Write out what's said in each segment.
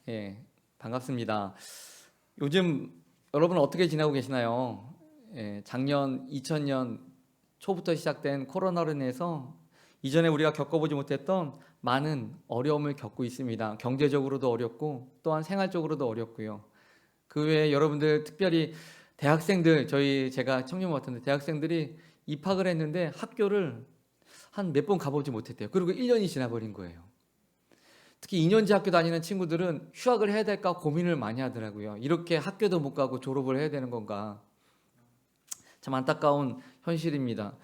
예, 반갑습니다. 요즘 여러분 어떻게 지내고 계시나요? 작년 2000년 초부터 시작된 코로나로 인해서 이전에 우리가 겪어보지 못했던 많은 어려움을 겪고 있습니다. 경제적으로도 어렵고 또한 생활적으로도 어렵고요. 그 외에 여러분들 특별히 대학생들, 제가 청년부 같은데 대학생들이 입학을 했는데 학교를 한 몇 번 가보지 못했대요. 그리고 1년이 지나버린 거예요. 특히 2년제 학교 다니는 친구들은 휴학을 해야 될까 고민을 많이 하더라고요. 이렇게 학교도 못 가고 졸업을 해야 되는 건가. 참 안타까운 현실입니다.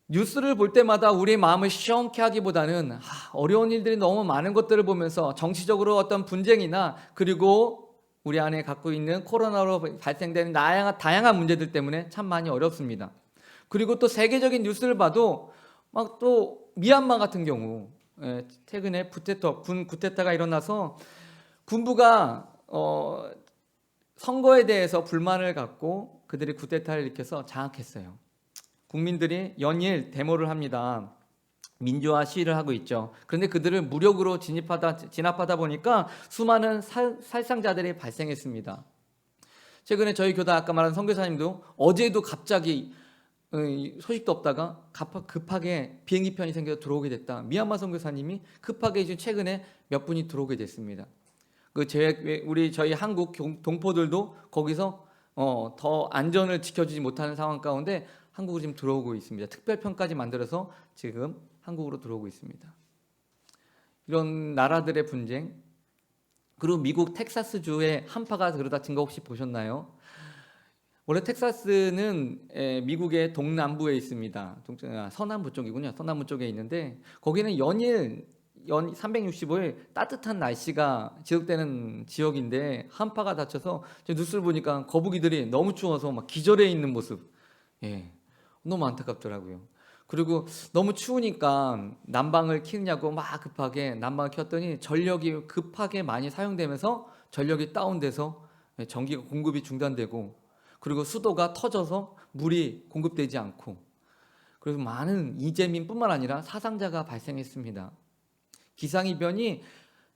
뉴스를 볼 때마다 우리의 마음을 시원케 하기보다는 어려운 일들이 너무 많은 것들을 보면서 정치적으로 어떤 분쟁이나 그리고 우리 안에 갖고 있는 코로나로 발생되는 다양한 문제들 때문에 참 많이 어렵습니다. 그리고 또 세계적인 뉴스를 봐도 막 또 미얀마 같은 경우 최근에 군 쿠데타가 일어나서 군부가 선거에 대해서 불만을 갖고 그들이 쿠데타를 일으켜서 장악했어요. 국민들이 연일 데모를 합니다. 민주화 시위를 하고 있죠. 그런데 그들을 무력으로 진압하다 보니까 수많은 살상자들이 발생했습니다. 최근에 저희 교단 아까 말한 선교사님도 어제도 갑자기 소식도 없다가 급하게 비행기편이 생겨서 들어오게 됐다. 미얀마 선교사님이 급하게 지금 최근에 몇 분이 들어오게 됐습니다. 저희 한국 동포들도 거기서 더 안전을 지켜주지 못하는 상황 가운데 한국으로 지금 들어오고 있습니다. 특별편까지 만들어서 지금 한국으로 들어오고 있습니다. 이런 나라들의 분쟁, 그리고 미국 텍사스주의 한파가 그러다친 거 혹시 보셨나요? 원래 텍사스는 미국의 동남부에 있습니다. 서남부 쪽이군요. 서남부 쪽에 있는데 거기는 연일 365일 따뜻한 날씨가 지속되는 지역인데 한파가 닥쳐서 뉴스를 보니까 거북이들이 너무 추워서 막 기절해 있는 모습, 너무 안타깝더라고요. 그리고 너무 추우니까 난방을 켜느냐고 막 급하게 난방을 켰더니 전력이 급하게 많이 사용되면서 전력이 다운돼서 전기가 공급이 중단되고, 그리고 수도가 터져서 물이 공급되지 않고, 그래서 많은 이재민뿐만 아니라 사상자가 발생했습니다. 기상이변이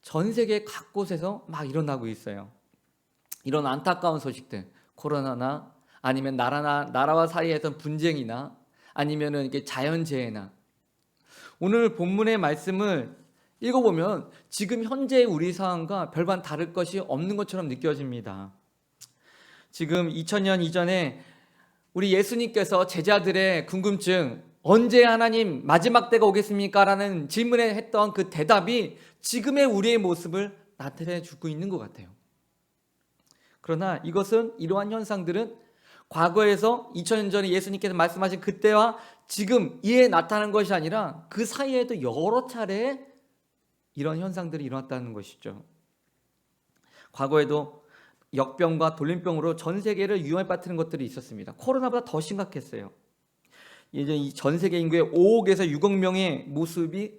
전 세계 각 곳에서 막 일어나고 있어요. 이런 안타까운 소식들, 코로나나 아니면 나라와 사이에서 분쟁이나 아니면은 이게 자연재해나, 오늘 본문의 말씀을 읽어보면 지금 현재 우리 상황과 별반 다를 것이 없는 것처럼 느껴집니다. 지금 2000년 이전에 우리 예수님께서 제자들의 궁금증, 언제 하나님 마지막 때가 오겠습니까? 라는 질문에 했던 그 대답이 지금의 우리의 모습을 나타내 주고 있는 것 같아요. 그러나 이러한 현상들은 과거에서 2000년 전에 예수님께서 말씀하신 그때와 지금 이에 나타난 것이 아니라 그 사이에도 여러 차례 이런 현상들이 일어났다는 것이죠. 과거에도 역병과 돌림병으로 전 세계를 위험에 빠뜨리는 것들이 있었습니다. 코로나보다 더 심각했어요. 이제 전 세계 인구의 5억에서 6억 명의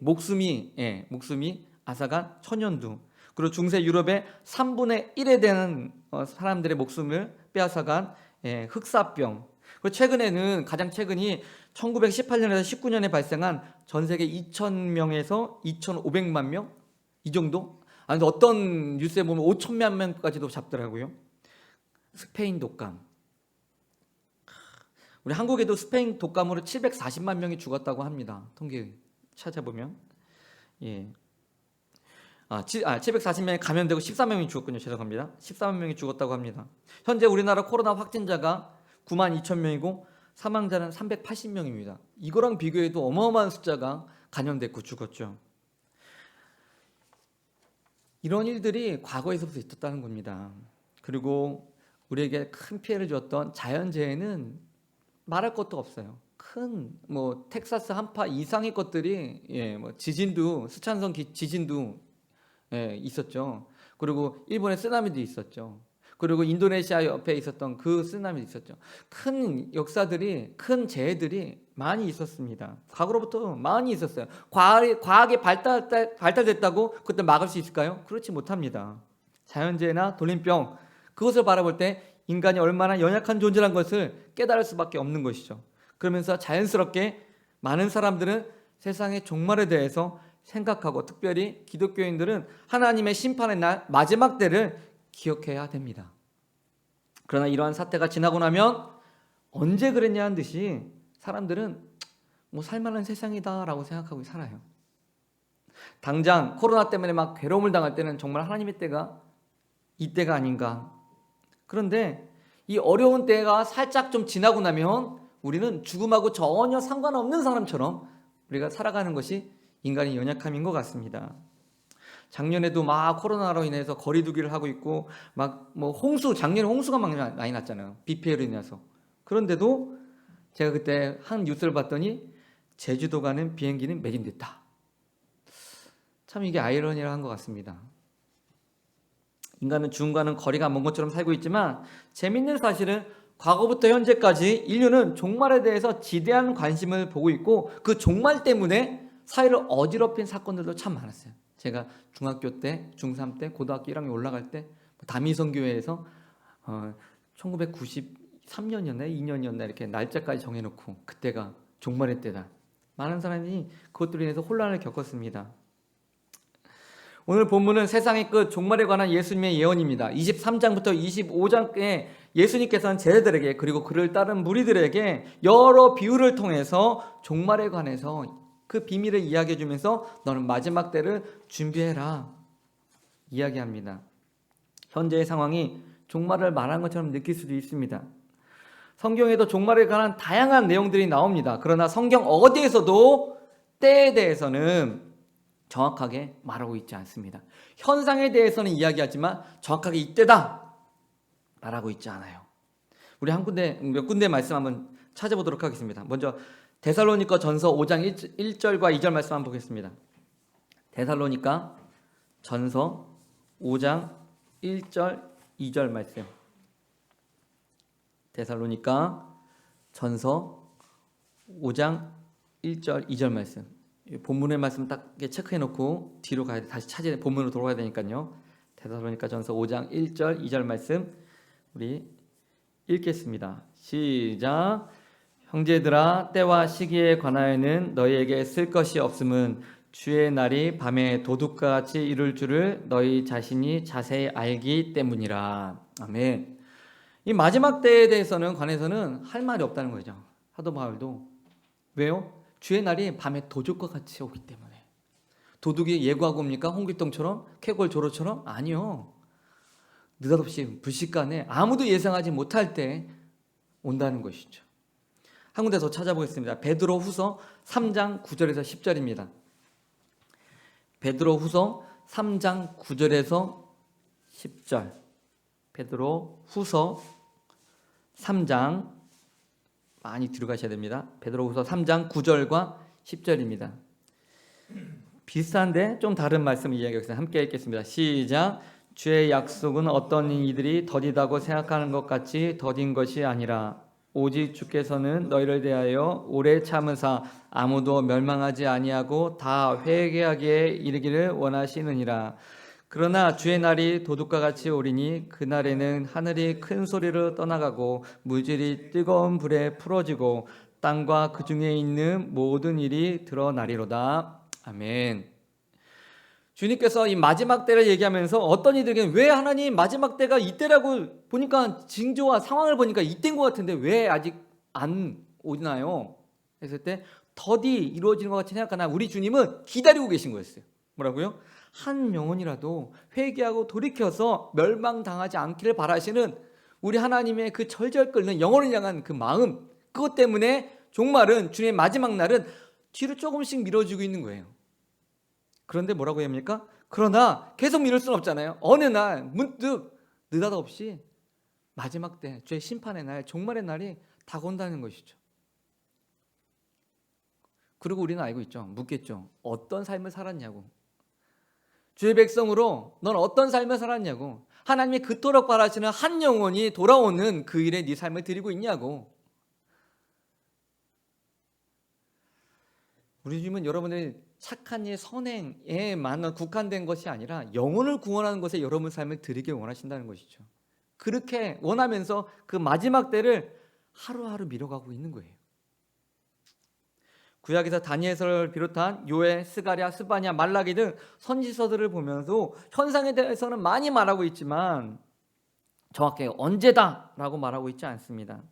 목숨이 앗아간 천연두, 그리고 중세 유럽의 3분의 1에 대한 사람들의 목숨을 빼앗아간 흑사병, 그리고 가장 최근이 1918년에서 19년에 발생한 전 세계 2,000명에서 2,500만 명 이 정도? 아니, 어떤 뉴스에 보면 5천만 명까지도 잡더라고요. 스페인 독감. 우리 한국에도 스페인 독감으로 740만 명이 죽었다고 합니다. 통계 찾아보면. 740명이 감염되고 13명이 죽었군요. 죄송합니다. 13만 명이 죽었다고 합니다. 현재 우리나라 코로나 확진자가 9만 2천 명이고 사망자는 380명입니다. 이거랑 비교해도 어마어마한 숫자가 감염됐고 죽었죠. 이런 일들이 과거에서부터 있었다는 겁니다. 그리고 우리에게 큰 피해를 주었던 자연재해는 말할 것도 없어요. 큰 텍사스 한파 이상의 것들이 지진도, 스촨성 지진도 있었죠. 그리고 일본의 쓰나미도 있었죠. 그리고 인도네시아 옆에 있었던 그 쓰나미도 있었죠. 큰 역사들이, 큰 재해들이 많이 있었습니다. 과거로부터 많이 있었어요. 과학이 발달됐다고 그때 막을 수 있을까요? 그렇지 못합니다. 자연재해나 돌림병, 그것을 바라볼 때 인간이 얼마나 연약한 존재라는 것을 깨달을 수밖에 없는 것이죠. 그러면서 자연스럽게 많은 사람들은 세상의 종말에 대해서 생각하고 특별히 기독교인들은 하나님의 심판의 날 마지막 때를 기억해야 됩니다. 그러나 이러한 사태가 지나고 나면 언제 그랬냐는 듯이 사람들은 뭐 살만한 세상이다라고 생각하고 살아요. 당장 코로나 때문에 막 괴로움을 당할 때는 정말 하나님의 때가 이때가 아닌가. 그런데 이 어려운 때가 살짝 좀 지나고 나면 우리는 죽음하고 전혀 상관없는 사람처럼 우리가 살아가는 것이 인간의 연약함인 것 같습니다. 작년에도 막 코로나로 인해서 거리두기를 하고 있고 막 뭐 작년에 홍수가 많이 났잖아요. 비 피해로 인해서. 그런데도 제가 그때 한 뉴스를 봤더니 제주도 가는 비행기는 매진됐다. 참 이게 아이러니한 것 같습니다. 인간은 죽음과는 거리가 먼 것처럼 살고 있지만 재밌는 사실은 과거부터 현재까지 인류는 종말에 대해서 지대한 관심을 보고 있고 그 종말 때문에 사회를 어지럽힌 사건들도 참 많았어요. 제가 중학교 때, 중3 때, 고등학교 1학년 올라갈 때 다미성교회에서 1993년이었나 2년이었나 이렇게 날짜까지 정해놓고 그때가 종말의 때다. 많은 사람이 그것들로 인해서 혼란을 겪었습니다. 오늘 본문은 세상의 끝 종말에 관한 예수님의 예언입니다. 23장부터 25장에 예수님께서는 제자들에게 그리고 그를 따른 무리들에게 여러 비유를 통해서 종말에 관해서 그 비밀을 이야기해 주면서 너는 마지막 때를 준비해라 이야기합니다. 현재의 상황이 종말을 말한 것처럼 느낄 수도 있습니다. 성경에도 종말에 관한 다양한 내용들이 나옵니다. 그러나 성경 어디에서도 때에 대해서는 정확하게 말하고 있지 않습니다. 현상에 대해서는 이야기하지만 정확하게 이때다 말하고 있지 않아요. 우리 몇 군데 말씀 한번 찾아보도록 하겠습니다. 먼저 데살로니가 전서 5장 1절과 2절 말씀 한번 보겠습니다. 데살로니가 전서 5장 1절 2절 말씀. 데살로니가 전서 5장 1절 2절 말씀. 본문의 말씀 딱 체크해 놓고 뒤로 가야 돼. 다시 본문으로 돌아가야 되니까요. 데살로니가 전서 5장 1절 2절 말씀 우리 읽겠습니다. 시작. 형제들아 때와 시기에 관하여는 너희에게 쓸 것이 없음은 주의 날이 밤에 도둑과 같이 이룰 줄을 너희 자신이 자세히 알기 때문이라. 아멘. 이 마지막 때에 대해서는 관해서는 할 말이 없다는 거죠. 사도 바울도. 왜요? 주의 날이 밤에 도둑과 같이 오기 때문에. 도둑이 예고하고 옵니까? 홍길동처럼? 캐골조로처럼? 아니요. 느닷없이 불식간에 아무도 예상하지 못할 때 온다는 것이죠. 한 군데 더 찾아보겠습니다. 베드로 후서 3장 9절에서 10절입니다. 베드로 후서 3장 9절에서 10절. 베드로 후서 3장 많이 들어가셔야 됩니다. 베드로 후서 3장 9절과 10절입니다. 비슷한데 좀 다른 말씀을 이야기하겠습니다. 함께 읽겠습니다. 시작. 주의 약속은 어떤 이들이 더디다고 생각하는 것 같이 더딘 것이 아니라 오직 주께서는 너희를 대하여 오래 참으사 아무도 멸망하지 아니하고 다 회개하기에 이르기를 원하시느니라. 그러나 주의 날이 도둑과 같이 오리니 그날에는 하늘이 큰 소리로 떠나가고 물질이 뜨거운 불에 풀어지고 땅과 그 중에 있는 모든 일이 드러나리로다. 아멘. 주님께서 이 마지막 때를 얘기하면서 어떤 이들에게는 왜 하나님 마지막 때가 이때라고 보니까 징조와 상황을 보니까 이때인 것 같은데 왜 아직 안 오나요? 했을 때 더디 이루어지는 것 같이 생각하나 우리 주님은 기다리고 계신 거였어요. 뭐라고요? 한 영혼이라도 회개하고 돌이켜서 멸망당하지 않기를 바라시는 우리 하나님의 그 절절 끓는 영혼을 향한 그 마음, 그것 때문에 종말은 주님의 마지막 날은 뒤로 조금씩 미뤄지고 있는 거예요. 그런데 뭐라고 합니까? 그러나 계속 미룰 수는 없잖아요. 어느 날 문득 느닷없이 마지막 때 주의 심판의 날, 종말의 날이 다가온다는 것이죠. 그리고 우리는 알고 있죠. 묻겠죠. 어떤 삶을 살았냐고. 주의 백성으로 넌 어떤 삶을 살았냐고. 하나님이 그토록 바라시는 한 영혼이 돌아오는 그 일에 네 삶을 드리고 있냐고. 우리 주님은 여러분의 착한 일, 선행에만 국한된 것이 아니라 영혼을 구원하는 것에 여러분 삶을 드리길 원하신다는 것이죠. 그렇게 원하면서 그 마지막 때를 하루하루 미뤄가고 있는 거예요. 구약에서 다니엘서를 비롯한 요엘, 스가랴, 스바냐, 말라기 등 선지서들을 보면서 현상에 대해서는 많이 말하고 있지만 정확하게 언제다라고 말하고 있지 않습니다.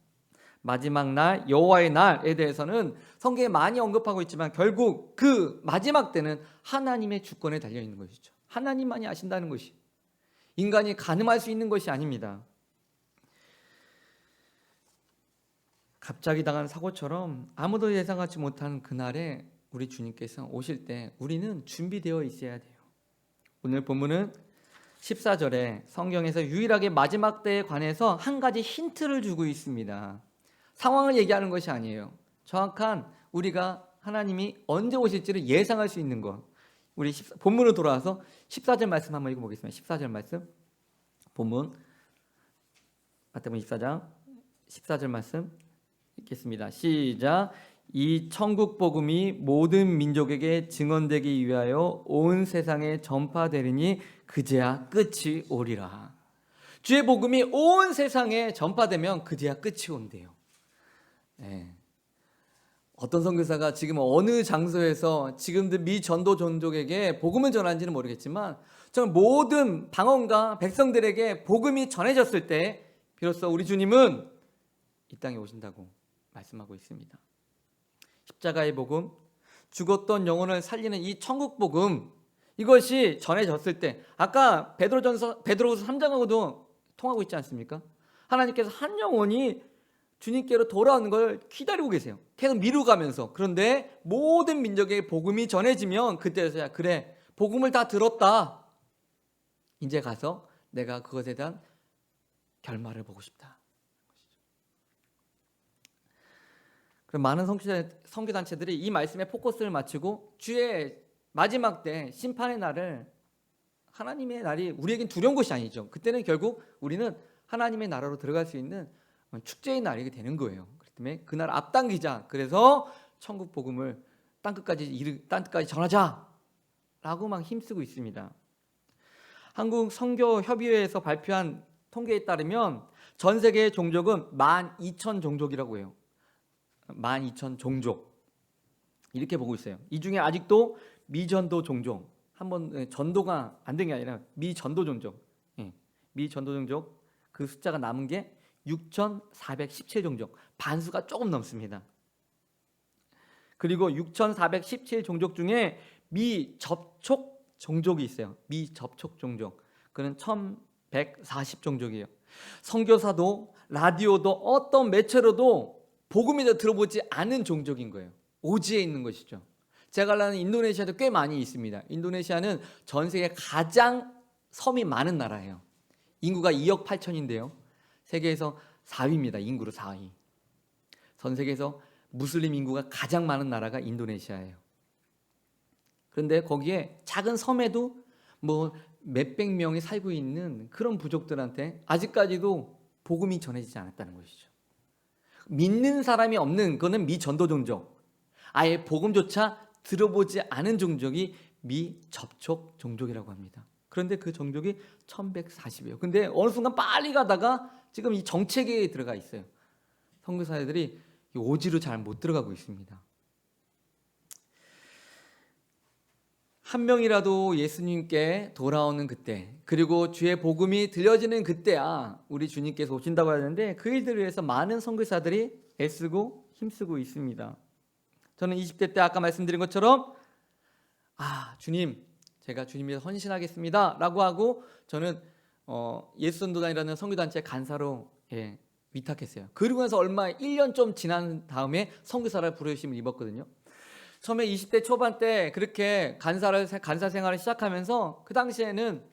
마지막 날, 여호와의 날에 대해서는 성경에 많이 언급하고 있지만 결국 그 마지막 때는 하나님의 주권에 달려 있는 것이죠. 하나님만이 아신다는 것이, 인간이 가늠할 수 있는 것이 아닙니다. 갑자기 당한 사고처럼 아무도 예상하지 못한 그날에 우리 주님께서 오실 때 우리는 준비되어 있어야 돼요. 오늘 본문은 14절에 성경에서 유일하게 마지막 때에 관해서 한 가지 힌트를 주고 있습니다. 상황을 얘기하는 것이 아니에요. 정확한 우리가 하나님이 언제 오실지를 예상할 수 있는 것. 우리 본문으로 돌아와서 14절 말씀 한번 읽어보겠습니다. 14절 말씀, 본문 마태복음 24장 14절 말씀 읽겠습니다. 시작. 이 천국 복음이 모든 민족에게 증언되기 위하여 온 세상에 전파되리니 그제야 끝이 오리라. 주의 복음이 온 세상에 전파되면 그제야 끝이 온대요. 네. 어떤 선교사가 지금 어느 장소에서 지금도 미 전도 종족에게 복음을 전하는지는 모르겠지만 정말 모든 방언과 백성들에게 복음이 전해졌을 때 비로소 우리 주님은 이 땅에 오신다고 말씀하고 있습니다. 십자가의 복음, 죽었던 영혼을 살리는 이 천국 복음, 이것이 전해졌을 때 아까 베드로후서 3장하고도 통하고 있지 않습니까? 하나님께서 한 영혼이 주님께로 돌아오는 걸 기다리고 계세요. 계속 미루가면서. 그런데 모든 민족에게 복음이 전해지면 그때서야 그래, 복음을 다 들었다, 이제 가서 내가 그것에 대한 결말을 보고 싶다. 그럼 많은 선교단체들이 이 말씀에 포커스를 맞추고 주의 마지막 때 심판의 날을, 하나님의 날이 우리에겐 두려운 것이 아니죠. 그때는 결국 우리는 하나님의 나라로 들어갈 수 있는 축제의 날이 되는 거예요. 그렇기 때문에 그날 앞당기자. 그래서 천국 복음을 땅 끝까지 전하자라고 막 힘쓰고 있습니다. 한국 선교협의회에서 발표한 통계에 따르면 전 세계의 종족은 12,000 종족이라고 해요. 12,000 종족 이렇게 보고 있어요. 이 중에 아직도 미전도 종족, 한번 전도가 안 된 게 아니라 미전도 종족, 미전도 종족 그 숫자가 남은 게 6,417 종족, 반수가 조금 넘습니다. 그리고 6,417 종족 중에 미접촉 종족이 있어요. 미접촉 종족, 그는 1,140 종족이에요. 선교사도 라디오도 어떤 매체로도 복음이 들어보지 않은 종족인 거예요. 오지에 있는 것이죠. 제가 알는 인도네시아도 꽤 많이 있습니다. 인도네시아는 전 세계 가장 섬이 많은 나라예요. 인구가 2억 8천인데요. 세계에서 4위입니다. 인구로 4위. 전 세계에서 무슬림 인구가 가장 많은 나라가 인도네시아예요. 그런데 거기에 작은 섬에도 뭐 몇백 명이 살고 있는 그런 부족들한테 아직까지도 복음이 전해지지 않았다는 것이죠. 믿는 사람이 없는 그거는 미전도 종족, 아예 복음조차 들어보지 않은 종족이 미접촉 종족이라고 합니다. 그런데 그 종족이 1,140이에요. 근데 어느 순간 빨리 가다가 지금 이 정체계에 들어가 있어요. 선교사들이 오지로 잘 못 들어가고 있습니다. 한 명이라도 예수님께 돌아오는 그때, 그리고 주의 복음이 들려지는 그때야 우리 주님께서 오신다고 하는데 그 일들을 위해서 많은 선교사들이 애쓰고 힘쓰고 있습니다. 저는 20대 때 아까 말씀드린 것처럼 주님, 제가 주님 위해서 헌신하겠습니다 라고 하고 저는 예수전도단이라는 선교단체 간사로 위탁했어요. 그러고 나서 1년 좀 지난 다음에 선교사를 부르심을 입었거든요. 처음에 20대 초반 때 그렇게 간사 생활을 시작하면서 그 당시에는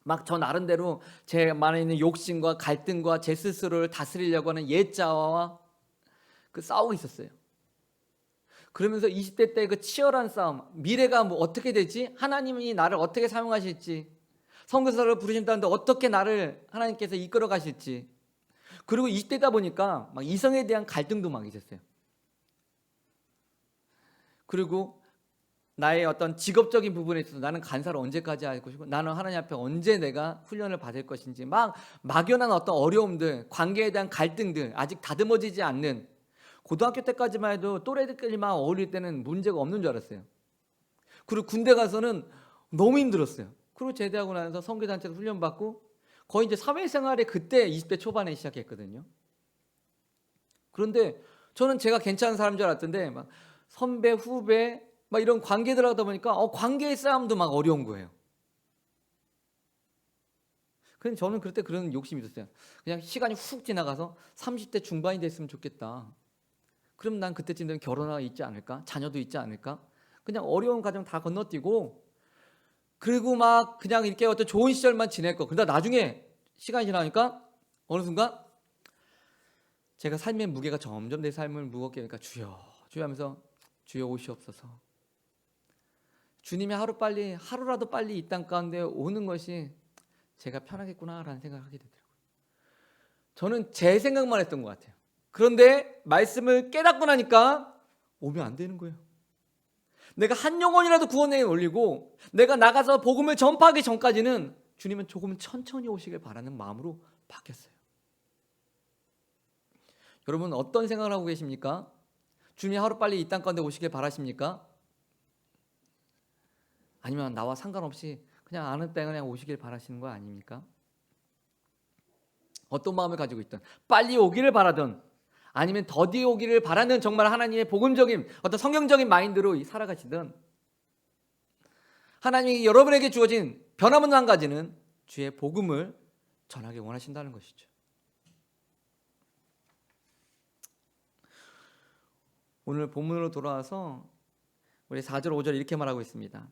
막 저 나름대로 제 안에 있는 욕심과 갈등과 제 스스로를 다스리려고 하는 옛자와 싸우고 있었어요. 그러면서 20대 때 그 치열한 싸움, 미래가 뭐 어떻게 되지? 하나님이 나를 어떻게 사용하실지, 선교사를 부르신다는데 어떻게 나를 하나님께서 이끌어 가실지. 그리고 20대다 보니까 막 이성에 대한 갈등도 막 있었어요. 그리고 나의 어떤 직업적인 부분에 있어서 나는 간사를 언제까지 할 것이고 나는 하나님 앞에 언제 내가 훈련을 받을 것인지 막 막연한 어떤 어려움들, 관계에 대한 갈등들, 아직 다듬어지지 않는 고등학교 때까지만 해도 또래들끼리만 어울릴 때는 문제가 없는 줄 알았어요. 그리고 군대 가서는 너무 힘들었어요. 그리고 제대하고 나서 선교단체에서 훈련받고 거의 이제 사회생활에 그때 20대 초반에 시작했거든요. 그런데 저는 제가 괜찮은 사람인 줄 알았던데 막 선배, 후배 막 이런 관계들 하다 보니까 관계의 싸움도 막 어려운 거예요. 그래서 저는 그때 그런 욕심이 있었어요. 그냥 시간이 훅 지나가서 30대 중반이 됐으면 좋겠다. 그럼 난 그때쯤 되면 결혼하고 있지 않을까? 자녀도 있지 않을까? 그냥 어려운 과정 다 건너뛰고 그리고 막 그냥 이렇게 어떤 좋은 시절만 지낼 거. 그러다 나중에 시간이 지나니까 어느 순간 제가 삶의 무게가 점점 내 삶을 무겁게 하니까 주여 주여 하면서 주여 오시옵소서. 주님이 하루라도 빨리 이 땅 가운데 오는 것이 제가 편하겠구나라는 생각을 하게 되더라고요. 저는 제 생각만 했던 것 같아요. 그런데 말씀을 깨닫고 나니까 오면 안 되는 거예요. 내가 한 영혼이라도 구원에 올리고 내가 나가서 복음을 전파하기 전까지는 주님은 조금 천천히 오시길 바라는 마음으로 바뀌었어요. 여러분 어떤 생각을 하고 계십니까? 주님이 하루빨리 이 땅 가운데 오시길 바라십니까? 아니면 나와 상관없이 그냥 아는 때에 그냥 오시길 바라시는 거 아닙니까? 어떤 마음을 가지고 있든 빨리 오기를 바라든 아니면 더디 오기를 바라는 정말 하나님의 복음적인 어떤 성경적인 마인드로 살아가시든 하나님이 여러분에게 주어진 변함없는 한 가지는 주의 복음을 전하기 원하신다는 것이죠. 오늘 본문으로 돌아와서 우리 4절 5절 이렇게 말하고 있습니다.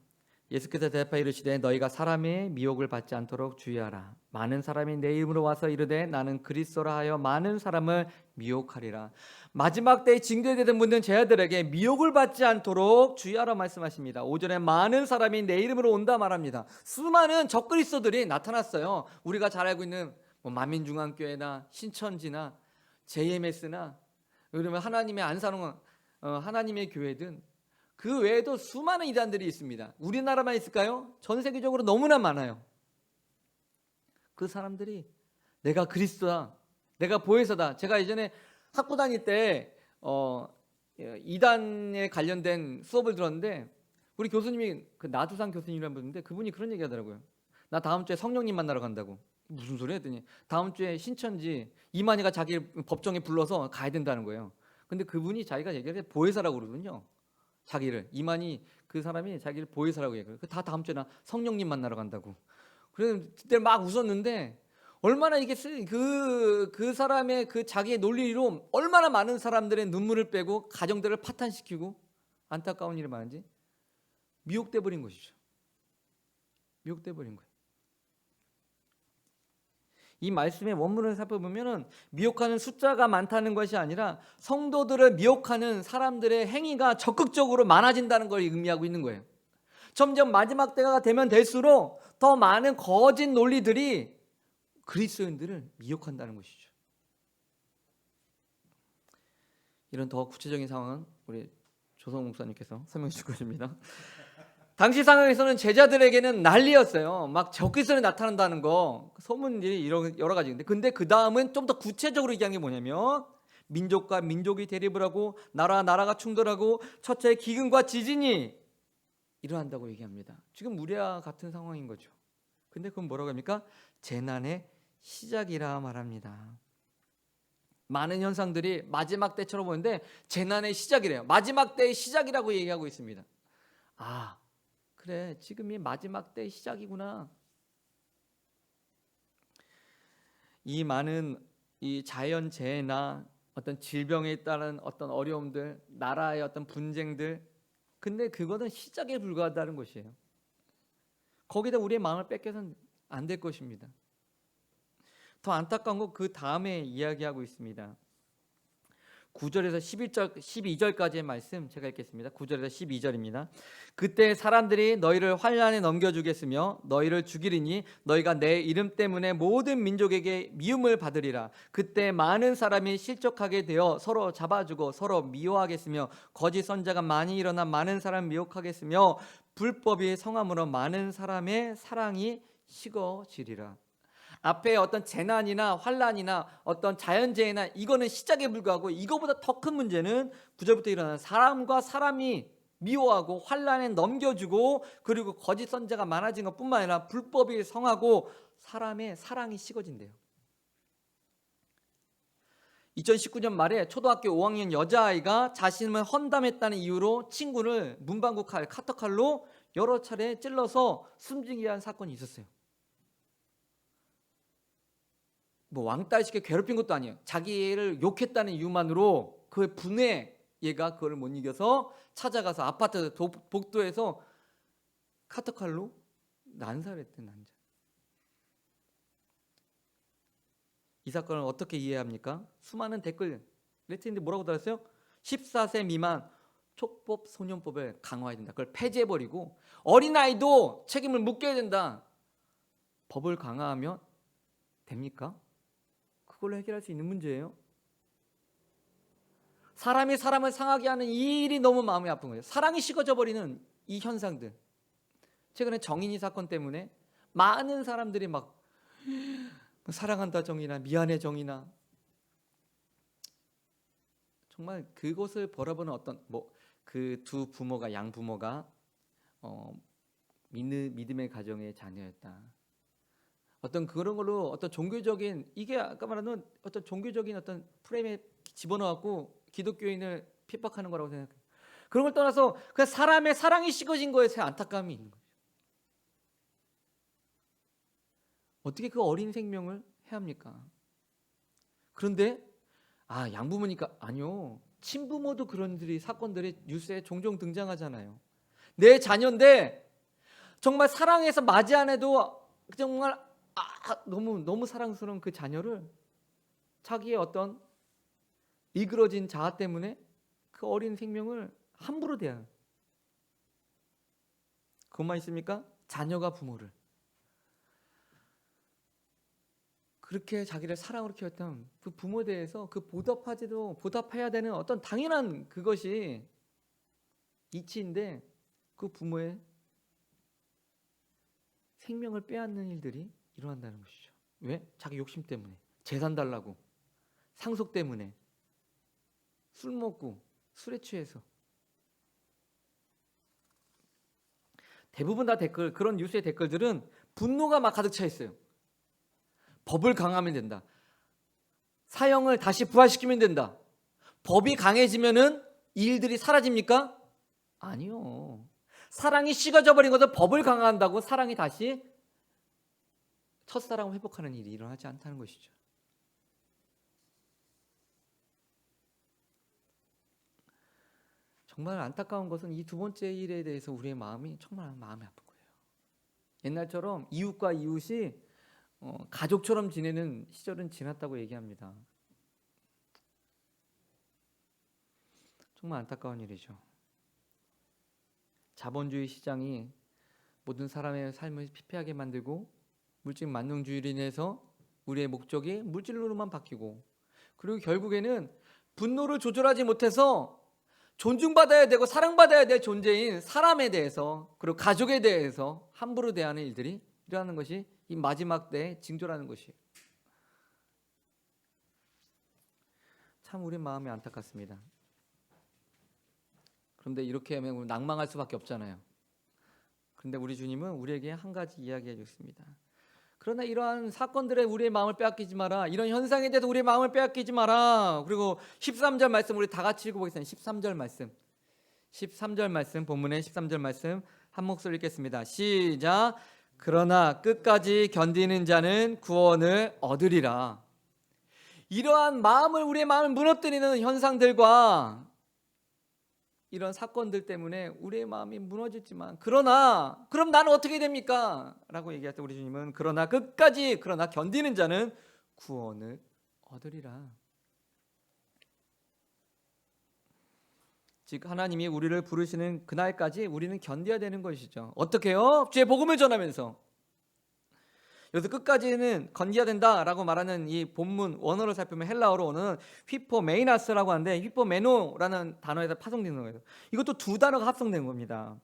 예수께서 대답하여 이르시되 너희가 사람의 미혹을 받지 않도록 주의하라. 많은 사람이 내 이름으로 와서 이르되 나는 그리스도라 하여 많은 사람을 미혹하리라. 마지막 때에 징계되는 분들 제자들에게 미혹을 받지 않도록 주의하라 말씀하십니다. 5절에 많은 사람이 내 이름으로 온다 말합니다. 수많은 적그리스도들이 나타났어요. 우리가 잘 알고 있는 만민중앙교회나 신천지나 JMS나 그러면 하나님의 안산홍 하나님의 교회든 그 외에도 수많은 이단들이 있습니다. 우리나라만 있을까요? 전 세계적으로 너무나 많아요. 그 사람들이 내가 그리스도다, 내가 보혜사다. 제가 예전에 학부 다닐 때 이단에 관련된 수업을 들었는데 우리 교수님이 그 나두상 교수님이라는 분인데 그분이 그런 얘기 하더라고요. 나 다음 주에 성령님 만나러 간다고. 무슨 소리 했더니 다음 주에 신천지 이만희가 자기 법정에 불러서 가야 된다는 거예요. 근데 그분이 자기가 얘기할 때 보혜사라고 그러거든요. 자기를 이만희 그 사람이 자기를 보혜사라고 얘기해요. 다 다음 주에 나 성령님 만나러 간다고. 그래서 그때 막 웃었는데 얼마나 이게 그 사람의 그 자기의 논리로 얼마나 많은 사람들의 눈물을 빼고 가정들을 파탄시키고 안타까운 일이 많은지 미혹돼 버린 것이죠. 미혹돼 버린 거예요. 이 말씀의 원문을 살펴보면 미혹하는 숫자가 많다는 것이 아니라 성도들을 미혹하는 사람들의 행위가 적극적으로 많아진다는 걸 의미하고 있는 거예요. 점점 마지막 때가 되면 될수록 더 많은 거짓 논리들이 그리스도인들을 미혹한다는 것이죠. 이런 더 구체적인 상황은 우리 조성 목사님께서 설명해 줄 것입니다. 당시 상황에서는 제자들에게는 난리였어요. 막 적그리스도가 나타난다는 거, 소문들이 여러 가지인데, 근데 그 다음은 좀 더 구체적으로 얘기한 게 뭐냐면 민족과 민족이 대립을 하고 나라와 나라가 충돌하고 첫째 기근과 지진이 일어난다고 얘기합니다. 지금 우리와 같은 상황인 거죠. 근데 그건 뭐라고 합니까? 재난의 시작이라 말합니다. 많은 현상들이 마지막 때처럼 보이는데 재난의 시작이래요. 마지막 때의 시작이라고 얘기하고 있습니다. 아, 그래, 지금이 마지막 때의 시작이구나. 이 많은 이 자연재해나 어떤 질병에 따른 어떤 어려움들, 나라의 어떤 분쟁들, 근데 그거는 시작에 불과하다는 것이에요. 거기다 우리의 마음을 뺏겨서는 안 될 것입니다. 더 안타까운 건 그 다음에 이야기하고 있습니다. 9절에서 12절까지의 말씀 제가 읽겠습니다. 9절에서 12절입니다. 그때 사람들이 너희를 환난에 넘겨주겠으며 너희를 죽이리니 너희가 내 이름 때문에 모든 민족에게 미움을 받으리라. 그때 많은 사람이 실족하게 되어 서로 잡아주고 서로 미워하겠으며 거짓 선자가 많이 일어나 많은 사람 미혹하겠으며 불법이 성함으로 많은 사람의 사랑이 식어지리라. 앞에 어떤 재난이나 환란이나 어떤 자연재해나 이거는 시작에 불과하고, 이거보다 더 큰 문제는 9절부터 일어나는 사람과 사람이 미워하고 환란에 넘겨주고, 그리고 거짓 선자가 많아진 것뿐만 아니라 불법이 성하고 사람의 사랑이 식어진대요. 2019년 말에 초등학교 5학년 여자아이가 자신을 헌담했다는 이유로 친구를 문방구 칼, 카터칼로 여러 차례 찔러서 숨지게 한 사건이 있었어요. 뭐 왕따시게 괴롭힌 것도 아니에요. 자기를 욕했다는 이유만으로 그 분에 얘가 그걸 못 이겨서 찾아가서 아파트 복도에서 카터칼로 난살했대, 난자. 이 사건을 어떻게 이해합니까? 수많은 댓글 레트인데 뭐라고 달았어요? 14세 미만 촉법 소년법을 강화해야 된다. 그걸 폐지해버리고 어린아이도 책임을 묻게 된다. 법을 강화하면 됩니까? 그걸로 해결할 수 있는 문제예요? 사람이 사람을 상하게 하는 이 일이 너무 마음이 아픈 거예요. 사랑이 식어져 버리는 이 현상들. 최근에 정인이 사건 때문에 많은 사람들이 막 사랑한다 정이나 미안해 정이나, 정말 그것을 바라보는 어떤 그 두 부모가, 양 부모가 믿음의 가정의 자녀였다. 어떤 그런 걸로 어떤 종교적인, 이게 아까 말하는 어떤 종교적인 어떤 프레임에 집어넣었고 기독교인을 핍박하는 거라고 생각해요. 그런 걸 떠나서 그냥 사람의 사랑이 식어진 거에 제 안타까움이 있는 거죠. 어떻게 그 어린 생명을 해합니까? 그런데 양부모니까 아니요. 친부모도 그런 사건들이 뉴스에 종종 등장하잖아요. 내 자녀인데 정말 사랑해서 맞이 안 해도 정말 너무 사랑스러운 그 자녀를 자기의 어떤 이그러진 자아 때문에 그 어린 생명을 함부로 대하는, 그것만 있습니까? 자녀가 부모를 그렇게 자기를 사랑으로 키웠던 그 부모에 대해서 그 보답해야 되는 어떤 당연한 그것이 이치인데, 그 부모의 생명을 빼앗는 일들이 일어난다는 것이죠. 왜? 자기 욕심 때문에, 재산 달라고, 상속 때문에, 술 먹고 술에 취해서. 대부분 다 그런 뉴스의 댓글들은 분노가 막 가득 차 있어요. 법을 강화하면 된다. 사형을 다시 부활시키면 된다. 법이 강해지면은 이 일들이 사라집니까? 아니요. 사랑이 식어져 버린 것은 법을 강화한다고 사랑이 다시 첫사랑을 회복하는 일이 일어나지 않다는 것이죠. 정말 안타까운 것은 이 두 번째 일에 대해서 우리의 마음이 정말 마음이 아픈 거예요. 옛날처럼 이웃과 이웃이 가족처럼 지내는 시절은 지났다고 얘기합니다. 정말 안타까운 일이죠. 자본주의 시장이 모든 사람의 삶을 피폐하게 만들고, 물질 만능주의로 인해서 우리의 목적이 물질로만 바뀌고, 그리고 결국에는 분노를 조절하지 못해서 존중받아야 되고 사랑받아야 될 존재인 사람에 대해서, 그리고 가족에 대해서 함부로 대하는 일들이 일어나는 것이 이 마지막 때의 징조라는 것이에요. 참 우리 마음이 안타깝습니다. 그런데 이렇게 하면 우리 낭망할 수밖에 없잖아요. 그런데 우리 주님은 우리에게 한 가지 이야기해 줬습니다. 그러나 이러한 사건들에 우리의 마음을 빼앗기지 마라. 이런 현상에 대해서 우리의 마음을 빼앗기지 마라. 그리고 13절 말씀 우리 다 같이 읽어보겠습니다. 13절 말씀 본문의 13절 말씀 한 목소리 읽겠습니다. 시작. 그러나 끝까지 견디는 자는 구원을 얻으리라. 이러한 우리의 마음을 무너뜨리는 현상들과 이런 사건들 때문에 우리의 마음이 무너졌지만, 그럼 나는 어떻게 됩니까? 라고 얘기할 때 우리 주님은 그러나 견디는 자는 구원을 얻으리라. 즉 하나님이 우리를 부르시는 그날까지 우리는 견뎌야 되는 것이죠. 어떻게요? 주의 복음을 전하면서. 여기서 끝까지는 견뎌야 된다라고 말하는 이 본문 원어를 살펴보면 헬라어로 오는 휘포메이나스라고 하는데, 휘포메노라는 단어에서 파송된 거예요. 이것도 두 단어가 합성된 겁니다.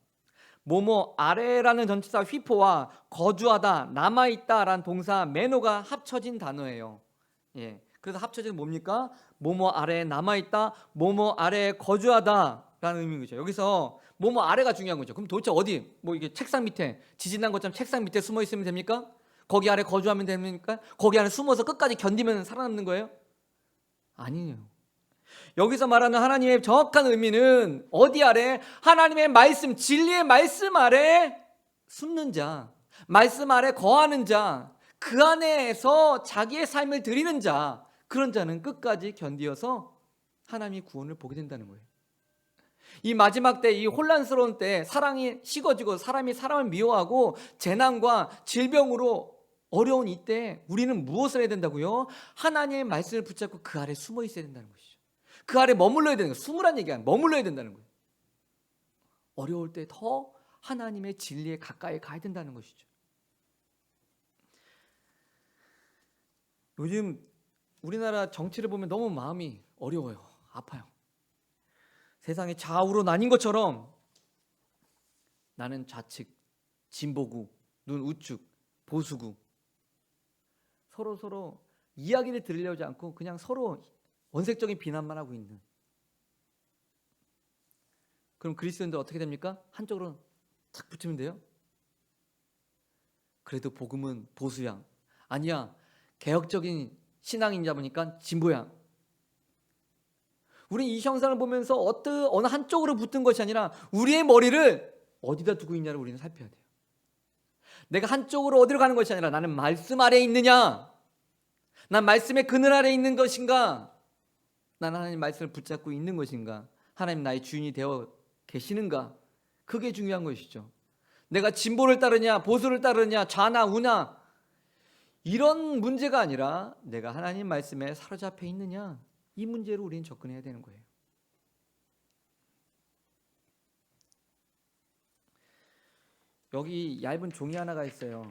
뭐뭐 아래라는 전치사 휘포와 거주하다, 남아있다라는 동사 매노가 합쳐진 단어예요. 예. 그래서 합쳐진 뭡니까? 뭐뭐 아래에 남아있다, 뭐뭐 아래에 거주하다라는 의미인 거죠. 여기서 뭐뭐 아래가 중요한 거죠. 그럼 도대체 어디? 뭐 이게 책상 밑에 지진난 것처럼 책상 밑에 숨어 있으면 됩니까? 거기 아래 거주하면 됩니까? 거기 안에 숨어서 끝까지 견디면 살아남는 거예요? 아니에요. 여기서 말하는 하나님의 정확한 의미는 어디 아래? 하나님의 말씀, 진리의 말씀 아래 숨는 자, 말씀 아래 거하는 자, 그 안에서 자기의 삶을 드리는 자, 그런 자는 끝까지 견디어서 하나님의 구원을 보게 된다는 거예요. 이 마지막 때, 이 혼란스러운 때 사랑이 식어지고 사람이 사람을 미워하고 재난과 질병으로 어려운 이때 우리는 무엇을 해야 된다고요? 하나님의 말씀을 붙잡고 그 아래 숨어 있어야 된다는 것이죠. 그 아래 머물러야 되는 거예요. 숨으란 얘기가 아니라 머물러야 된다는 거예요. 어려울 때 더 하나님의 진리에 가까이 가야 된다는 것이죠. 요즘 우리나라 정치를 보면 너무 마음이 어려워요. 아파요. 세상이 좌우로 나뉜 것처럼 나는 좌측, 진보구, 눈 우측, 보수구, 서로 이야기를 들으려지 않고 그냥 서로 원색적인 비난만 하고 있는. 그럼 그리스도인들 어떻게 됩니까? 한쪽으로 탁 붙으면 돼요? 그래도 복음은 보수야. 아니야, 개혁적인 신앙인자 보니까 진보야. 우리 이 형상을 보면서 어느 한쪽으로 붙은 것이 아니라 우리의 머리를 어디다 두고 있냐를 우리는 살펴야 돼요. 내가 한쪽으로 어디로 가는 것이 아니라 나는 말씀 아래에 있느냐, 난 말씀의 그늘 아래에 있는 것인가, 나는 하나님 말씀을 붙잡고 있는 것인가, 하나님 나의 주인이 되어 계시는가, 그게 중요한 것이죠. 내가 진보를 따르냐 보수를 따르냐 좌나 우나 이런 문제가 아니라 내가 하나님 말씀에 사로잡혀 있느냐, 이 문제로 우리는 접근해야 되는 거예요. 여기 얇은 종이 하나가 있어요.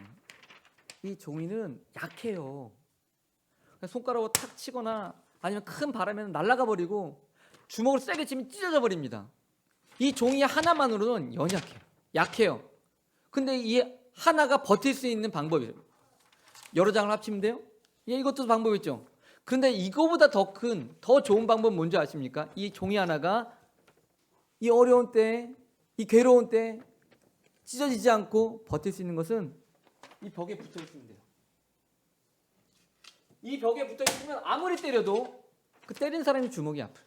이 종이는 약해요. 손가락으로 탁 치거나 아니면 큰 바람에는 날아가 버리고 주먹을 세게 치면 찢어져 버립니다. 이 종이 하나만으로는 연약해요. 약해요. 근데 이 하나가 버틸 수 있는 방법이에요. 여러 장을 합치면 돼요? 예, 이것도 방법이 있죠. 근데 이거보다 더 큰, 더 좋은 방법은 뭔지 아십니까? 이 종이 하나가 이 어려운 때, 이 괴로운 때 찢어지지 않고 버틸 수 있는 것은 이 벽에 붙어 있으면 돼요. 이 벽에 붙어 있으면 아무리 때려도 그 때린 사람이 주먹이 아파요.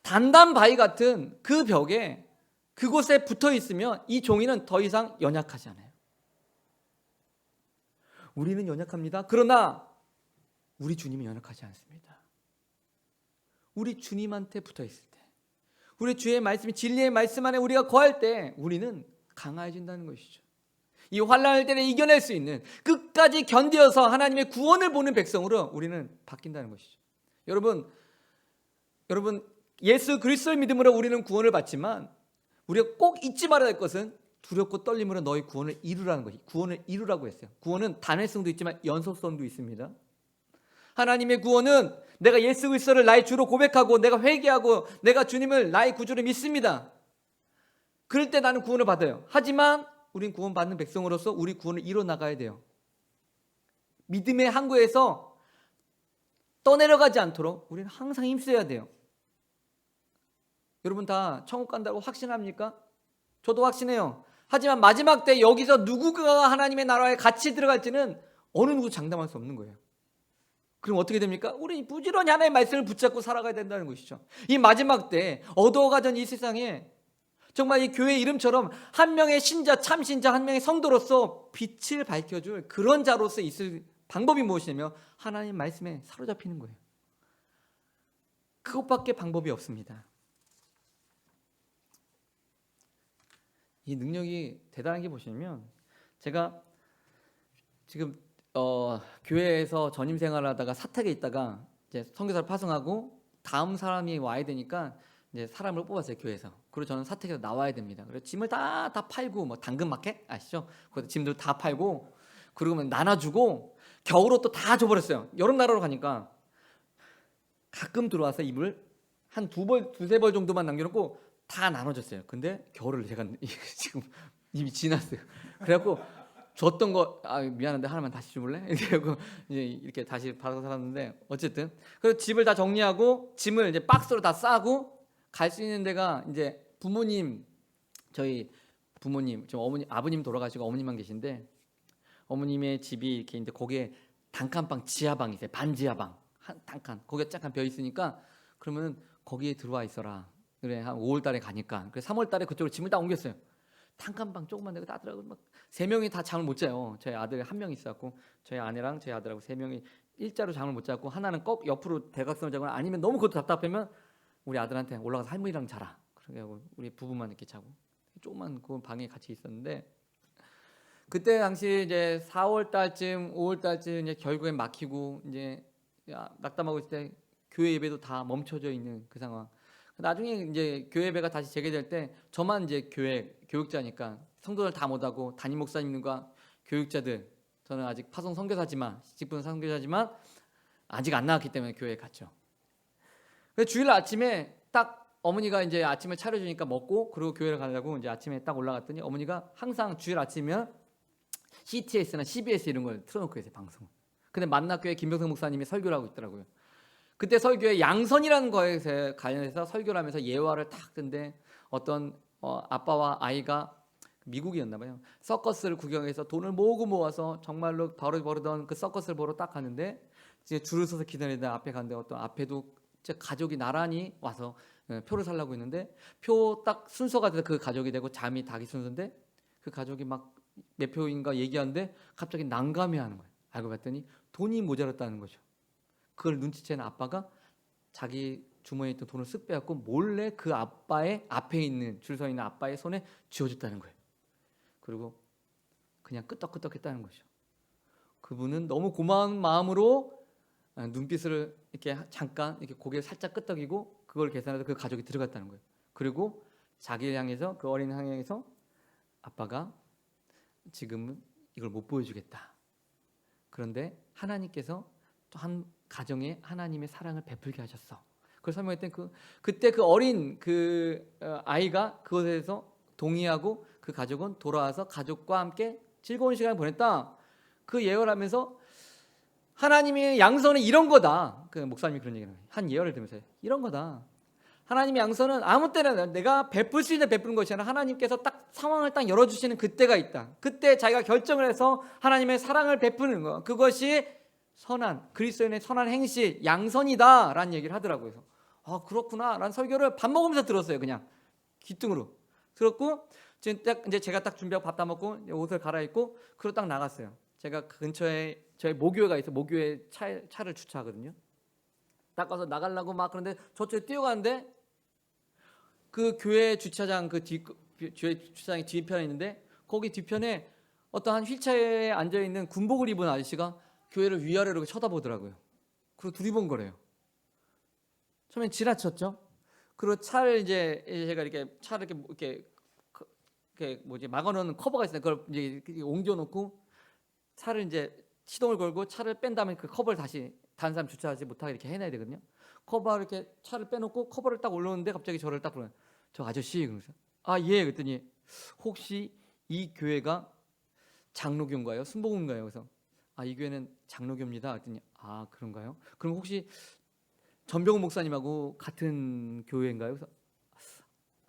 단단 바위 같은 그 벽에, 그곳에 붙어 있으면 이 종이는 더 이상 연약하지 않아요. 우리는 연약합니다. 그러나 우리 주님은 연약하지 않습니다. 우리 주님한테 붙어 있을 때, 우리 주의 말씀, 진리의 말씀 안에 우리가 거할 때 우리는 강해진다는 것이죠. 이 환난을 때를 이겨낼 수 있는, 끝까지 견디어서 하나님의 구원을 보는 백성으로 우리는 바뀐다는 것이죠. 여러분 예수 그리스도를 믿음으로 우리는 구원을 받지만 우리가 꼭 잊지 말아야 할 것은 두렵고 떨림으로 너희 구원을 이루라는 것이. 구원을 이루라고 했어요. 구원은 단회성도 있지만 연속성도 있습니다. 하나님의 구원은 내가 예수 그리스도를 나의 주로 고백하고 내가 회개하고 내가 주님을 나의 구주로 믿습니다. 그럴 때 나는 구원을 받아요. 하지만 우린 구원받는 백성으로서 우리 구원을 이뤄 나가야 돼요. 믿음의 항구에서 떠내려가지 않도록 우리는 항상 힘써야 돼요. 여러분 다 천국 간다고 확신합니까? 저도 확신해요. 하지만 마지막 때 여기서 누구가 하나님의 나라에 같이 들어갈지는 어느 누구 장담할 수 없는 거예요. 그럼 어떻게 됩니까? 우리 부지런히 하나님의 말씀을 붙잡고 살아가야 된다는 것이죠. 이 마지막 때 어두워가던 이 세상에 정말 이 교회 이름처럼 한 명의 신자, 참신자, 한 명의 성도로서 빛을 밝혀줄 그런 자로서 있을 방법이 무엇이냐면 하나님 말씀에 사로잡히는 거예요. 그것밖에 방법이 없습니다. 이 능력이 대단한 게 보시면, 제가 지금 교회에서 전임 생활하다가 사택에 있다가 이제 선교사를 파송하고 다음 사람이 와야 되니까 이제 사람을 뽑았어요, 교회에서. 그리고 저는 사택에서 나와야 됩니다. 그래서 짐을 다 팔고, 뭐 당근마켓 아시죠? 거기서 짐들 다 팔고, 그리고 나눠주고 겨울옷 또 다 줘버렸어요. 여름 나라로 가니까 가끔 들어와서 이불 한 두세 벌 정도만 남겨놓고 다 나눠줬어요. 근데 겨울을 제가 지금 이미 지났어요. 그래갖고 줬던 거 미안한데 하나만 다시 줄래? 이렇게 하고 이제 이렇게 다시 받아서 살았는데 어쨌든 그래서 집을 다 정리하고 짐을 이제 박스로 다 싸고 갈 수 있는 데가 이제 부모님 저희 부모님 지금 어머니 아버님 돌아가시고 어머님만 계신데 어머님의 집이 이렇게 이제 거기에 단칸방 지하방이 있어요. 반지하방 한 단칸 거기에 쫙 벼 있으니까 그러면은 거기에 들어와 있어라. 그래 한 5월달에 가니까 그래서 3월달에 그쪽으로 짐을 다 옮겼어요. 단칸방 조금만 내고 따더라고 막 세 명이 다 잠을 못 자요. 저희 아들 한 명 있었고 저희 아내랑 저희 아들하고 세 명이 일자로 잠을 못 자고 하나는 꼭 옆으로 대각선으로 자거나 아니면 너무 그것도 답답하면 우리 아들한테 올라가서 할머니랑 자라. 그렇게 하고 우리 부부만 이렇게 자고 조그만 그 방에 같이 있었는데 그때 당시 이제 4월 달쯤 5월 달쯤 이제 결국엔 막히고 이제 낙담하고 있을 때 교회 예배도 다 멈춰져 있는 그 상황. 나중에 이제 교회 예배가 다시 재개될 때 저만 이제 교회 교육자니까 성도들 다 못하고 담임 목사님과 교육자들 저는 아직 파송 선교사지만 직분 선교사지만 아직 안 나왔기 때문에 교회에 갔죠. 그래서 주일 아침에 딱 어머니가 이제 아침을 차려주니까 먹고 그리고 교회를 가려고 이제 아침에 딱 올라갔더니 어머니가 항상 주일 아침이면 CTS나 CBS 이런 걸 틀어놓고 계세요 방송. 근데 만나교회 김병성 목사님이 설교를 하고 있더라고요. 그때 설교에 양선이라는 거에 관련해서 설교를 하면서 예화를 탁 든데 어떤 아빠와 아이가 미국이었나 봐요. 서커스를 구경해서 돈을 모아서 정말로 바로 버르던 그 서커스를 보러 딱 가는데 이제 줄을 서서 기다리다 앞에 갔는데 어떤 앞에도 가족이 나란히 와서 표를 살라고 했는데 표 딱 순서가 돼서 그 가족이 되고 잠이 닭이 순서인데 그 가족이 막 몇 표인가 얘기하는데 갑자기 난감해하는 거예요. 알고 봤더니 돈이 모자랐다는 거죠. 그걸 눈치챈 아빠가 자기 주머니에 있던 돈을 쓱 빼갖고 몰래 그 아빠의 앞에 있는 줄 서 있는 아빠의 손에 쥐어줬다는 거예요. 그리고 그냥 끄떡끄떡했다는 거죠. 그분은 너무 고마운 마음으로 눈빛을 이렇게 잠깐 이렇게 고개를 살짝 끄덕이고 그걸 계산해서 그 가족이 들어갔다는 거예요. 그리고 자기를 향해서 그 어린 향해서 아빠가 지금은 이걸 못 보여주겠다. 그런데 하나님께서 또 한 가정에 하나님의 사랑을 베풀게 하셨어. 그걸 설명했더니 그때 그 어린 그 아이가 그것에 대해서 동의하고 그 가족은 돌아와서 가족과 함께 즐거운 시간을 보냈다. 그 예언을 하면서 하나님의 양선은 이런 거다. 그 목사님이 그런 얘기를 한 예언을 들으면서 이런 거다. 하나님의 양선은 아무 때나 내가 베풀 수 있는 베푸는 것이 아니라 하나님께서 딱 상황을 딱 열어주시는 그때가 있다. 그때 자기가 결정을 해서 하나님의 사랑을 베푸는 거. 그것이 선한 그리스도인의 선한 행실 양선이다라는 얘기를 하더라고요. 그래서 그렇구나라는 설교를 밥 먹으면서 들었어요. 그냥 귀등으로 들었고 이제 제가 딱 준비하고 밥 다 먹고 옷을 갈아입고 그러고 딱 나갔어요. 제가 근처에 저희 모교회가 있어 모교회 차를 주차하거든요. 딱 가서 나가려고 막 그런데 저쪽에 뛰어가는데 그 교회 주차장 교회 주차장의 뒤편에 있는데 거기 뒤편에 어떤 한 휠체어에 앉아 있는 군복을 입은 아저씨가 교회를 위아래로 쳐다보더라고요. 그리고 두리번거려요. 처음엔 지나쳤죠. 그리고 차를 이제 제가 이렇게 차를 이렇게 막아놓는 커버가 있어요. 그걸 이제 옮겨놓고 차를 이제 시동을 걸고 차를 뺀 다음에 그 커버를 다시 다른 사람 주차하지 못하게 이렇게 해놔야 되거든요. 커버를 이렇게 차를 빼놓고 커버를 딱 올려놓는데 갑자기 저를 딱 보는 저 아저씨 그러면서 예 그랬더니 혹시 이 교회가 장로교인가요? 순복음인가요? 그래서 이 교회는 장로교입니다. 그랬더니 그런가요? 그럼 혹시 전병훈 목사님하고 같은 교회인가요? 그래서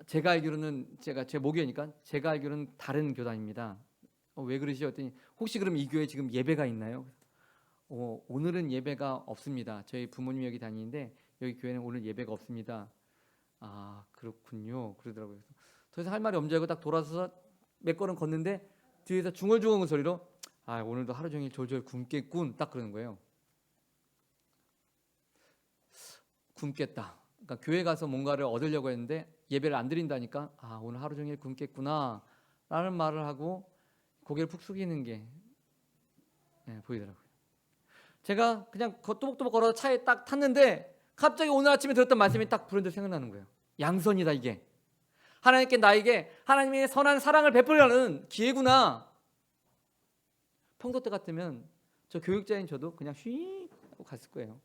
제가 알기로는 제 모교니까 제가 알기로는 다른 교단입니다. 왜 그러시죠? 했더니 혹시 그럼 이 교회 지금 예배가 있나요? 오늘은 예배가 없습니다. 저희 부모님 여기 다니는데 여기 교회는 오늘 예배가 없습니다. 그렇군요. 그러더라고요. 더 이상 할 말이 없는 줄 알고 딱 돌아서서 몇 걸음 걷는데 뒤에서 중얼중얼 소리로 오늘도 하루 종일 졸졸 굶겠군 딱 그러는 거예요. 굶겠다. 그러니까 교회 가서 뭔가를 얻으려고 했는데 예배를 안 드린다니까 오늘 하루 종일 굶겠구나 라는 말을 하고 고개를 푹 숙이는 게 보이더라고요. 제가 그냥 또박또박 걸어서 차에 딱 탔는데 갑자기 오늘 아침에 들었던 말씀이 딱 불현듯 생각나는 거예요. 양선이다 이게. 하나님께 나에게 하나님의 선한 사랑을 베풀려는 기회구나. 평소 때 같으면 저 교육자인 저도 그냥 휘 하고 갔을 거예요.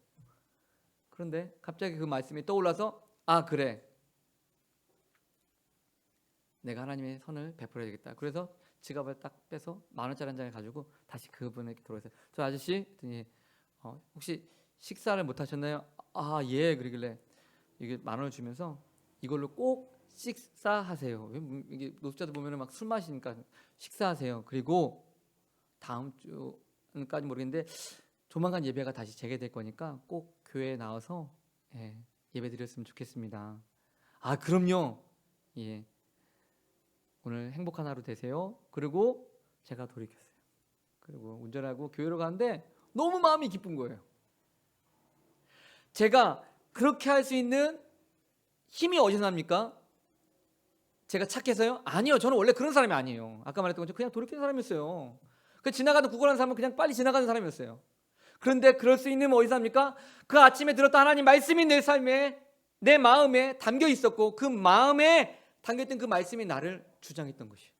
그런데 갑자기 그 말씀이 떠올라서 그래. 내가 하나님의 선을 베풀어야 되겠다. 그래서 지갑을 딱 빼서 10,000원짜리 한 장을 가지고 다시 그분에게 돌아왔어요. 저 아저씨, 그랬더니 혹시 식사를 못 하셨나요? 아, 예. 그러길래 이게 10,000원을 주면서 이걸로 꼭 식사하세요. 이게 노숙자들 보면은 막 술 마시니까 식사하세요. 그리고 다음 주까지 모르겠는데 조만간 예배가 다시 재개될 거니까 꼭 교회에 나와서 예배 드렸으면 좋겠습니다. 아, 그럼요. 예. 오늘 행복한 하루 되세요. 그리고 제가 돌이켰어요. 그리고 운전하고 교회로 가는데 너무 마음이 기쁜 거예요. 제가 그렇게 할 수 있는 힘이 어디서 납니까? 제가 착해서요? 아니요. 저는 원래 그런 사람이 아니에요. 아까 말했던 것처럼 그냥 돌이키는 사람이었어요. 그 지나가던 구걸하는 사람은 그냥 빨리 지나가는 사람이었어요. 그런데 그럴 수 있는 어디서 납니까? 그 아침에 들었던 하나님 말씀이 내 삶에, 내 마음에 담겨 있었고 그 마음에 담겨있던 그 말씀이 나를 주장했던 것이에요.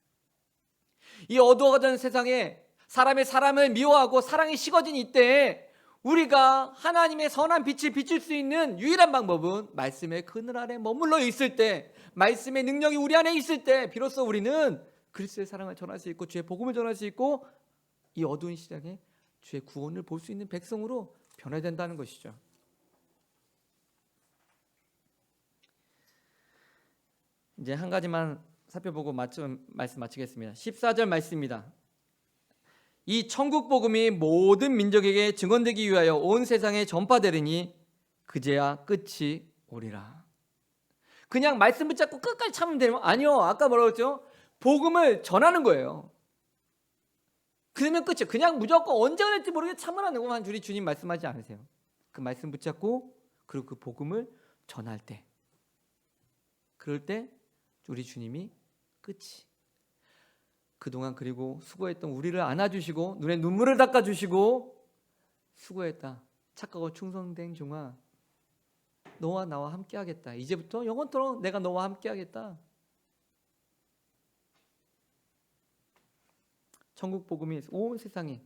이 어두워진 세상에 사람의 사람을 미워하고 사랑이 식어진 이때에 우리가 하나님의 선한 빛을 비출 수 있는 유일한 방법은 말씀의 그늘 아래 머물러 있을 때, 말씀의 능력이 우리 안에 있을 때 비로소 우리는 그리스도의 사랑을 전할 수 있고 주의 복음을 전할 수 있고 이 어두운 시장에 주의 구원을 볼 수 있는 백성으로 변해야 된다는 것이죠. 이제 한 가지만 살펴보고 말씀 마치겠습니다. 14절 말씀입니다. 이 천국 복음이 모든 민족에게 증언되기 위하여 온 세상에 전파되리니 그제야 끝이 오리라. 그냥 말씀 붙잡고 끝까지 참으면 되는 거 아니요. 아까 뭐라고 했죠? 복음을 전하는 거예요. 그러면 끝이에요. 그냥 무조건 언제가 될지 모르게 참으라는 것만 우리 주님 말씀하지 않으세요. 그 말씀 붙잡고 그리고 그 복음을 전할 때, 그럴 때 우리 주님이 끝이, 그동안 그리고 수고했던 우리를 안아주시고 눈에 눈물을 닦아주시고 수고했다, 착하고 충성된 종아, 너와 나와 함께하겠다. 이제부터 영원토록 내가 너와 함께하겠다. 천국 복음이 온 세상에,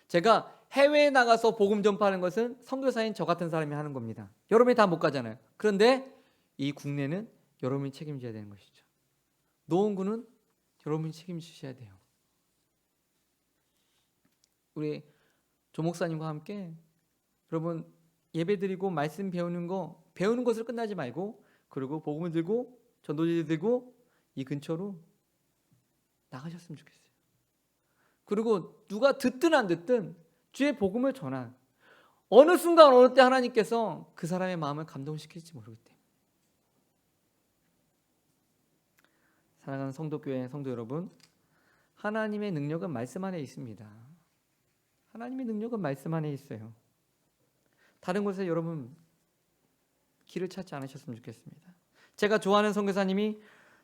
제가 해외에 나가서 복음 전파하는 것은 선교사인 저 같은 사람이 하는 겁니다. 여러분이 다 못 가잖아요. 그런데 이 국내는 여러분이 책임져야 되는 것이죠. 노원구는 여러분이 책임지셔야 돼요. 우리 조 목사님과 함께 여러분 예배드리고 말씀 배우는 것으로 끝나지 말고, 그리고 복음을 들고 전도지를 들고 이 근처로 나가셨으면 좋겠어요. 그리고 누가 듣든 안 듣든 주의 복음을 전한, 어느 순간 어느 때 하나님께서 그 사람의 마음을 감동시킬지 모르기 때문에. 사랑하는 성도교회 성도 여러분, 하나님의 능력은 말씀 안에 있습니다. 하나님의 능력은 말씀 안에 있어요. 다른 곳에 여러분 길을 찾지 않으셨으면 좋겠습니다. 제가 좋아하는 선교사님이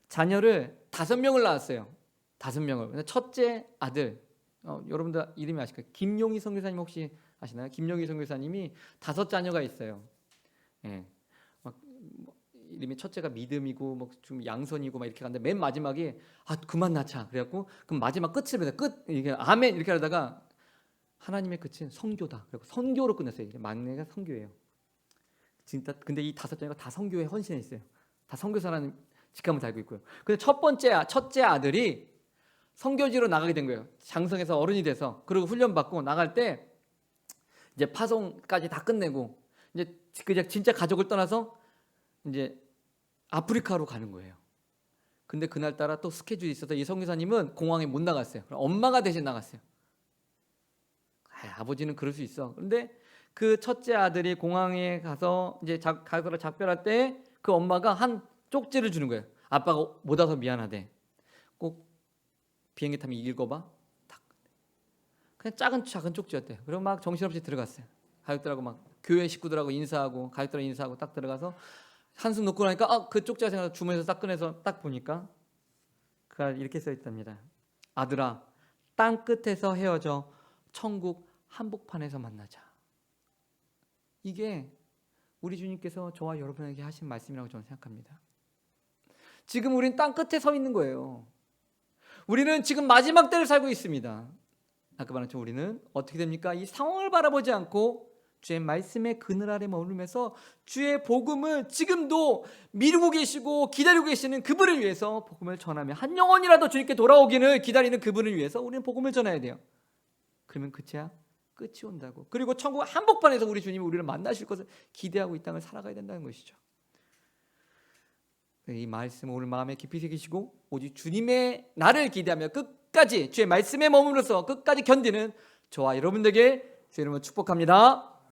자녀를 5명을 낳았어요. 5명을. 첫째 아들, 여러분들 이름이 아실까요? 김용희 선교사님 혹시 아시나요? 김용희 선교사님이 5자녀가 있어요. 예. 막 이름이 첫째가 믿음이고 좀 양선이고 막 이렇게 갔는데 맨 마지막에 그만 낳자. 그래갖고 그럼 마지막 끝을 이게 아멘 이렇게 하다가 하나님의 끝은 선교다. 그리고 선교로 끝냈어요. 막내가 선교예요. 진짜. 근데 이 5자녀가 다 선교에 헌신했어요. 다 선교사라는 직함을 달고 있고요. 근데 첫째 아들이 선교지로 나가게 된 거예요. 장성해서 어른이 돼서. 그리고 훈련 받고 나갈 때 이제 파송까지 다 끝내고 이제 그냥 진짜 가족을 떠나서 이제 아프리카로 가는 거예요. 근데 그날따라 또 스케줄이 있어서 이 선교사님은 공항에 못 나갔어요. 엄마가 대신 나갔어요. 아버지는 그럴 수 있어. 그런데 그 첫째 아들이 공항에 가서 이제 가서를 작별할 때 그 엄마가 한 쪽지를 주는 거예요. 아빠가 못 와서 미안하대. 꼭 비행기 타면 읽어봐. 그냥 작은 쪽지였대요. 그리고 막 정신없이 들어갔어요. 가족들하고 막 교회 식구들하고 인사하고 가족들하고 인사하고 딱 들어가서 한숨 놓고 나니까 그 쪽지가 생각나서 주머니에서 딱 꺼내서 딱 보니까 그가 이렇게 써 있답니다. 아들아, 땅 끝에서 헤어져 천국 한복판에서 만나자. 이게 우리 주님께서 저와 여러분에게 하신 말씀이라고 저는 생각합니다. 지금 우리는 땅 끝에 서 있는 거예요. 우리는 지금 마지막 때를 살고 있습니다. 아까 말한 것처럼 우리는 어떻게 됩니까? 이 상황을 바라보지 않고 주의 말씀의 그늘 아래 머물면서 주의 복음을 지금도 미루고 계시고 기다리고 계시는 그분을 위해서 복음을 전하며 한 영혼이라도 주님께 돌아오기를 기다리는 그분을 위해서 우리는 복음을 전해야 돼요. 그러면 끝이야? 끝이 온다고. 그리고 천국 한복판에서 우리 주님이 우리를 만나실 것을 기대하고 이 땅을 살아가야 된다는 것이죠. 이 말씀 오늘 마음에 깊이 새기시고 오직 주님의 나를 기대하며 끝까지 주의 말씀에 머무르서 끝까지 견디는 저와 여러분들에게 주의 이름으로 축복합니다.